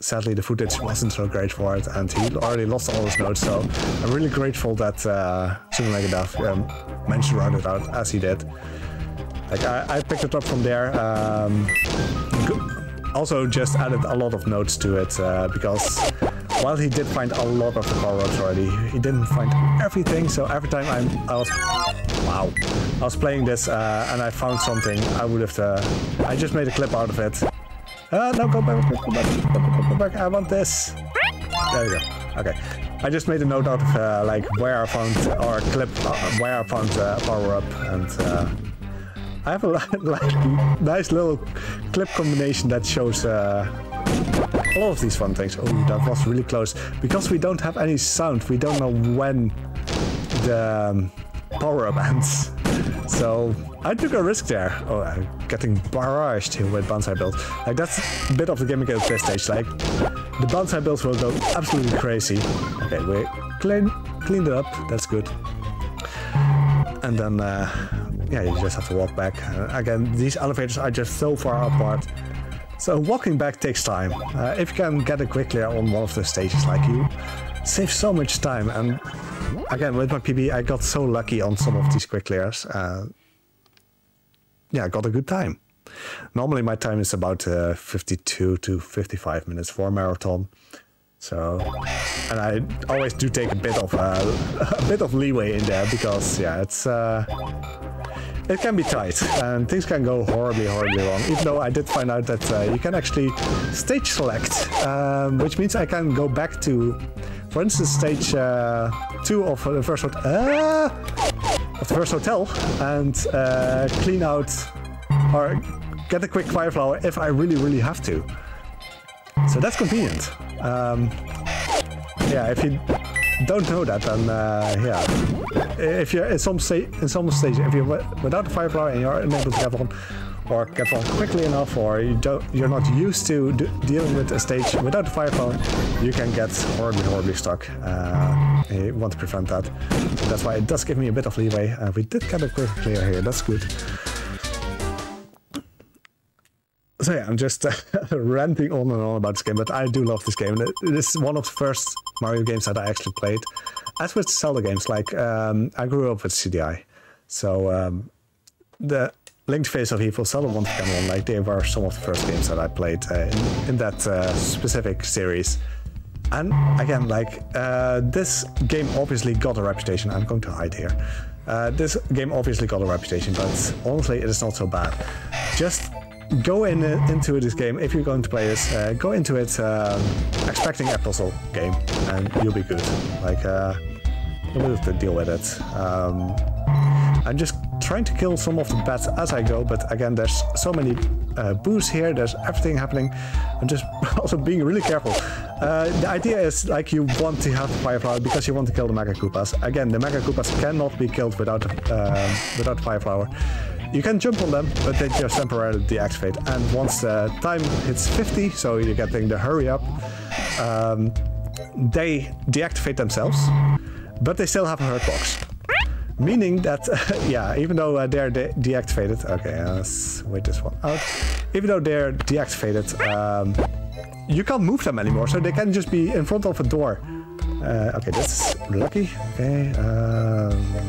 Sadly, the footage wasn't so great for it, and he already lost all his notes, so I'm really grateful that Super Mega Dave managed to round it out as he did. Like, I picked it up from there. Also just added a lot of notes to it, because while he did find a lot of the power-ups already, he didn't find everything, so every time I was playing this and I found something, I would have I just made a clip out of it. No, go back, I want this. There we go. Okay. I just made a note out of like where I found, or a clip where I found power up, and I have a like nice little clip combination that shows a lot of these fun things. Oh, that was really close. Because we don't have any sound, we don't know when the power up ends. So I took a risk there. Oh, I'm getting barraged here with bonsai builds. Like, that's a bit of the gimmick of this stage. Like, the bonsai builds will go absolutely crazy. Okay, we cleaned it up. That's good. And then, yeah, you just have to walk back. Again, these elevators are just so far apart. So walking back takes time. If you can get a quick clear on one of the stages, like, you save so much time. And again, with my PB, I got so lucky on some of these quick clears. Yeah, I got a good time. Normally my time is about 52 to 55 minutes for a marathon. So, and I always do take a bit of leeway in there, because yeah, it's it can be tight and things can go horribly wrong. Even though I did find out that you can actually stage select, which means I can go back to, for instance, stage 2 of the first hotel, and clean out or get a quick fire flower if I really have to. So that's convenient. Yeah, if you don't know that, then yeah, if you're in some stage, if you're without the fire flower and you're unable to get one, or get one quickly enough, or you're not used to dealing with a stage without the fire flower, you can get horribly stuck. You want to prevent that. So that's why it does give me a bit of leeway. We did get a quick clear here. That's good. So yeah, I'm just ranting on and on about this game, but I do love this game. It is one of the first Mario games that I actually played. As with Zelda games, like, I grew up with CDI. So the Link to Face of Evil, Zelda 1 to Camelon, like they were some of the first games that I played in that specific series. And again, like this game obviously got a reputation. I'm going to hide here. This game obviously got a reputation, but honestly, it is not so bad. Just go into this game, if you're going to play this, go into it expecting a puzzle game, and you'll be good. Like, you'll be able to deal with it. I'm just trying to kill some of the bats as I go, but again, there's so many boos here, there's everything happening. I'm just also being really careful. The idea is like you want to have Fire Flower because you want to kill the Mega Koopas. Again, the Mega Koopas cannot be killed without Fire Flower. You can jump on them, but they just temporarily deactivate. And once the time hits 50, so you're getting the hurry up, they deactivate themselves, but they still have a hurt box. Meaning that, yeah, even though they're deactivated, okay, let's wait this one out. Even though they're deactivated, you can't move them anymore, so they can just be in front of a door. Okay, that's lucky. Okay,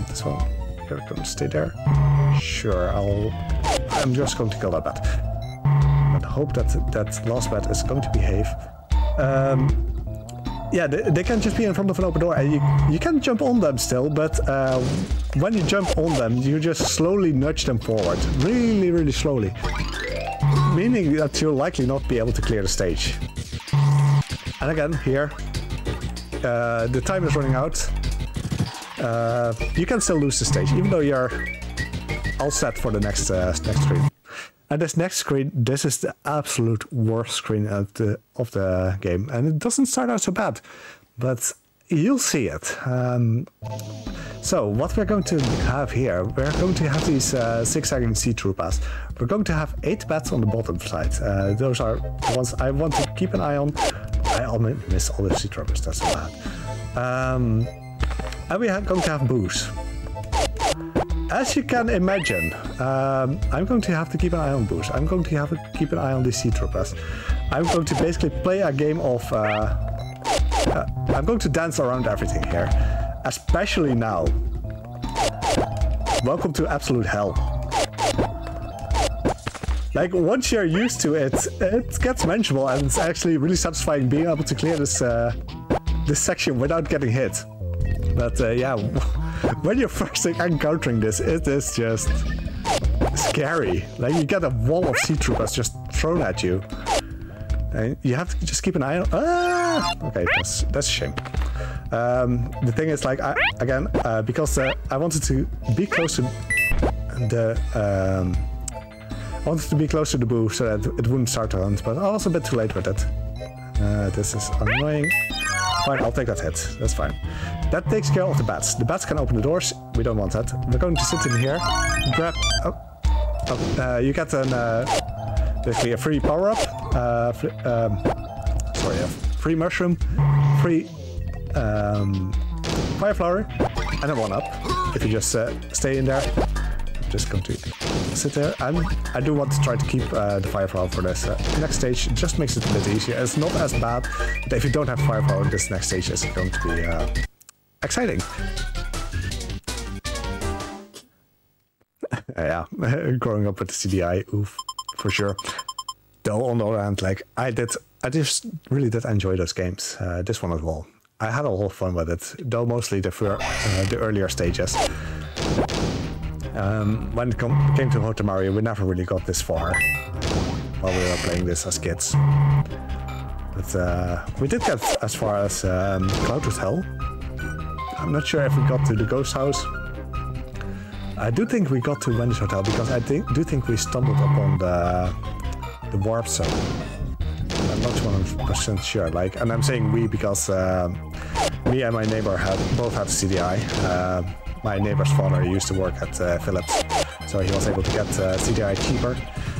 this one, you're going to stay there. Sure, I'm just going to kill that bat. But hope that that last bat is going to behave. Yeah, they can just be in front of an open door, and you can jump on them still, but when you jump on them, you just slowly nudge them forward. Really, really slowly. Meaning that you'll likely not be able to clear the stage. And again, here, the time is running out. You can still lose the stage, even though you're all set for the next screen. And this next screen, this is the absolute worst screen of the game. And it doesn't start out so bad, but you'll see it. So what we're going to have here, we're going to have these zigzagging see-through paths. We're going to have 8 bats on the bottom side. Those are the ones I want to keep an eye on. I almost miss all the see-throughs, that's so bad. And we are going to have boos. As you can imagine, I'm going to have to keep an eye on boos. I'm going to have to keep an eye on these see-through paths. I'm going to basically play a game of... I'm going to dance around everything here. Especially now. Welcome to absolute hell. Like, once you're used to it, it gets manageable, and it's actually really satisfying being able to clear this section without getting hit. But yeah, when you're first encountering this, it is just scary. Like, you get a wall of see-through that's just thrown at you. And you have to just keep an eye on... Ah! Okay, that's a shame. The thing is, like, because I wanted to be close to the... I wanted to be close to the boo so that it wouldn't start to hunt, but I was a bit too late with it. This is annoying. Fine, I'll take that hit. That's fine. That takes care of the bats. The bats can open the doors. We don't want that. We're going to sit in here. Grab... you get basically a free power-up. Sorry, a free mushroom. Free fire flower. And a 1-up. If you just stay in there. I'm just going to sit there. And I do want to try to keep the fire flower for this next stage. It just makes it a bit easier. It's not as bad. But if you don't have fire flower, this next stage is going to be... exciting. Yeah, growing up with the CDI, oof, for sure. Though on the other hand, like I just really did enjoy those games. This one as well. I had a lot of fun with it, though mostly the earlier stages. When it came to Hotel Mario, we never really got this far while we were playing this as kids. But we did get as far as Cloud Hotel. I'm not sure if we got to the ghost house. I do think we got to Wendy's Hotel because I do think we stumbled upon the warp zone. I'm not 100% sure. Like, and I'm saying we because me and my neighbor both had CDI. My neighbor's father used to work at Philips, so he was able to get CDI cheaper.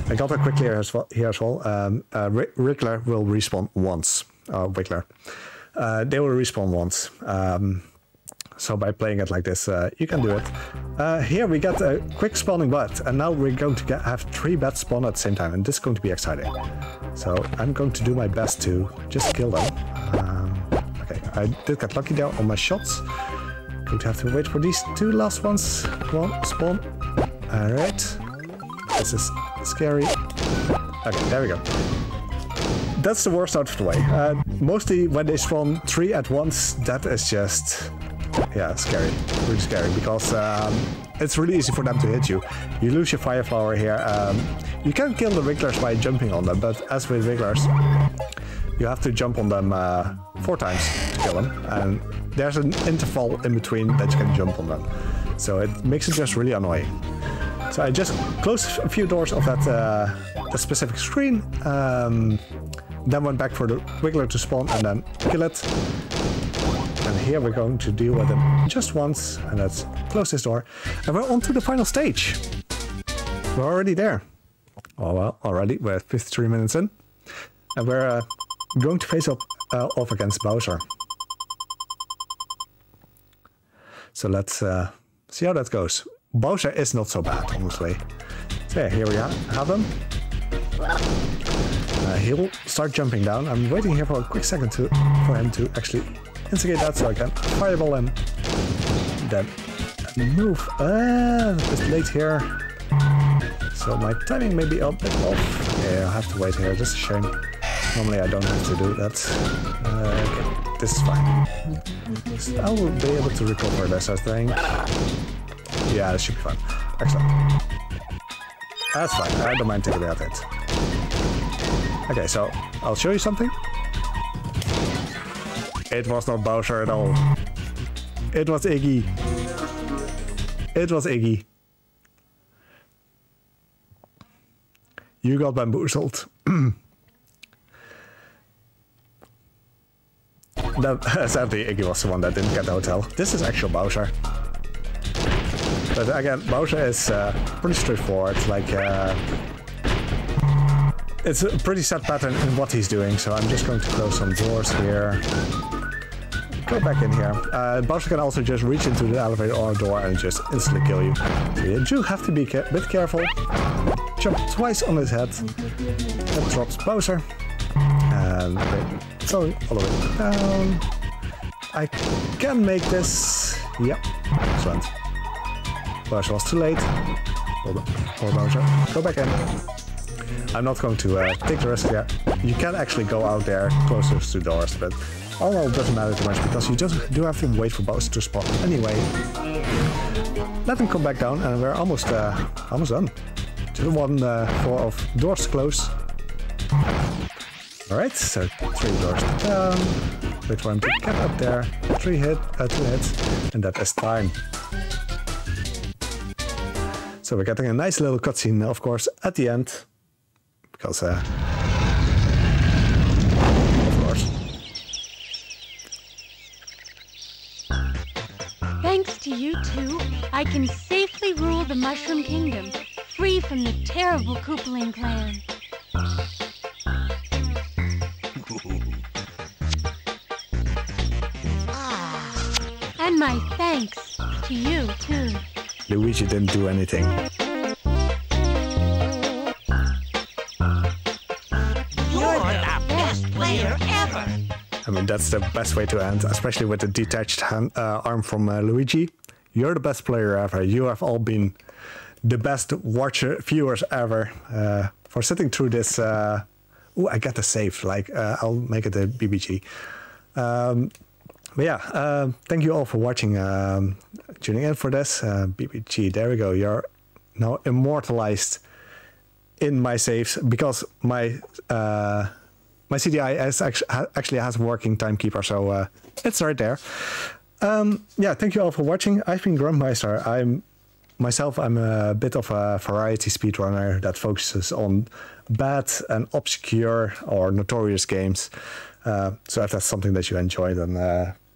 I got it quickly here as well. Rickler will respawn once. Wiggler. They will respawn once. So by playing it like this, you can do it. Here we got a quick spawning bat, and now we're going to have 3 bats spawn at the same time, and this is going to be exciting. So I'm going to do my best to just kill them. Okay, I did get lucky there on my shots. Going to have to wait for these 2 last ones. Come on, spawn. Alright. This is scary. Okay, there we go. That's the worst out of the way. Mostly when they spawn 3 at once, that is just... yeah, scary. Really scary, because it's really easy for them to hit you. You lose your fire flower here. You can kill the wigglers by jumping on them, but as with wigglers, you have to jump on them 4 times to kill them. And there's an interval in between that you can jump on them. So it makes it just really annoying. So I just closed a few doors of that specific screen. Then went back for the wiggler to spawn and then kill it. And here we're going to deal with them just once, and let's close this door. And we're on to the final stage. We're already there. Oh well, already, we're 53 minutes in. And we're going to face off against Bowser. So let's see how that goes. Bowser is not so bad, honestly. So yeah, here we have him. He'll start jumping down. I'm waiting here for a quick second for him to actually instigate that so I can fireball him. Then move. A bit late here. So my timing may be a bit off. Yeah, I'll have to wait here. Just a shame. Normally I don't have to do that. Okay, this is fine. So I will be able to recover this, I think. Yeah, this should be fun. Excellent. That's fine. I don't mind taking that hit. Okay, so I'll show you something. It was not Bowser at all. It was Iggy. It was Iggy. You got bamboozled. Sadly, Iggy was the one that didn't get the hotel. This is actual Bowser. But again, Bowser is pretty straightforward. Like, it's a pretty set pattern in what he's doing. So I'm just going to close some doors here. Go back in here. Bowser can also just reach into the elevator or door and just instantly kill you. So you do have to be a bit careful. Jump twice on his head. That drops Bowser. And going all the way down. I can make this. Yep. Excellent. Bowser was too late. Poor Bowser. Go back in. I'm not going to take the risk here. You can actually go out there closer to doors, but all in all, it doesn't matter too much because you just do have to wait for Bowser to spawn anyway. Let him come back down, and we're almost done. Just 1 floor of doors to close. Alright, so 3 doors down. Wait for him to get up there. 2 hits, and that is time. So we're getting a nice little cutscene, of course, at the end. Because, of course. Thanks to you two, I can safely rule the Mushroom Kingdom, free from the terrible Koopaling clan. And my thanks to you, too. Luigi didn't do anything. I mean, that's the best way to end, especially with the detached arm from Luigi. You're the best player ever. You have all been the best viewers ever for sitting through this. Ooh, I got the save. Like, I'll make it a BBG. But yeah, thank you all for watching, tuning in for this. BBG, there we go. You're now immortalized in my saves because my CDI actually has a working timekeeper, so it's right there. Yeah, thank you all for watching. I've been Grumpmeister. I'm a bit of a variety speedrunner that focuses on bad and obscure or notorious games. So if that's something that you enjoy, then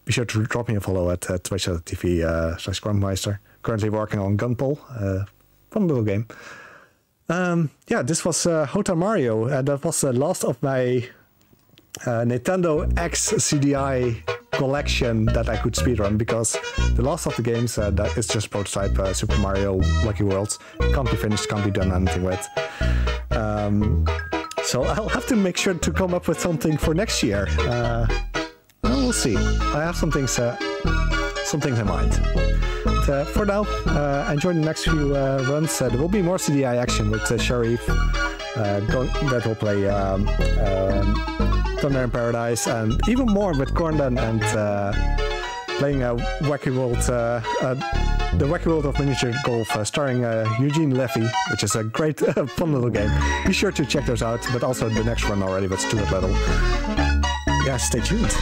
be sure to drop me a follow at twitch.tv/Grumpmeister. Currently working on Gunpole, fun little game. Yeah, this was Hotel Mario, and that was the last of my Nintendo X CDI collection that I could speedrun, because the last of the games that is just prototype Super Mario Lucky Worlds. Can't be finished, can't be done anything with. So I'll have to make sure to come up with something for next year. We'll see. I have some things in mind. But, for now, enjoy the next few runs. There will be more CDI action with Sharif. That will play Thunder in Paradise, and even more with Corndon and playing a Wacky World, the Wacky World of Miniature Golf, starring Eugene Levy, which is a great, fun little game. Be sure to check those out, but also the next one already with Stuart Little. Yeah, stay tuned.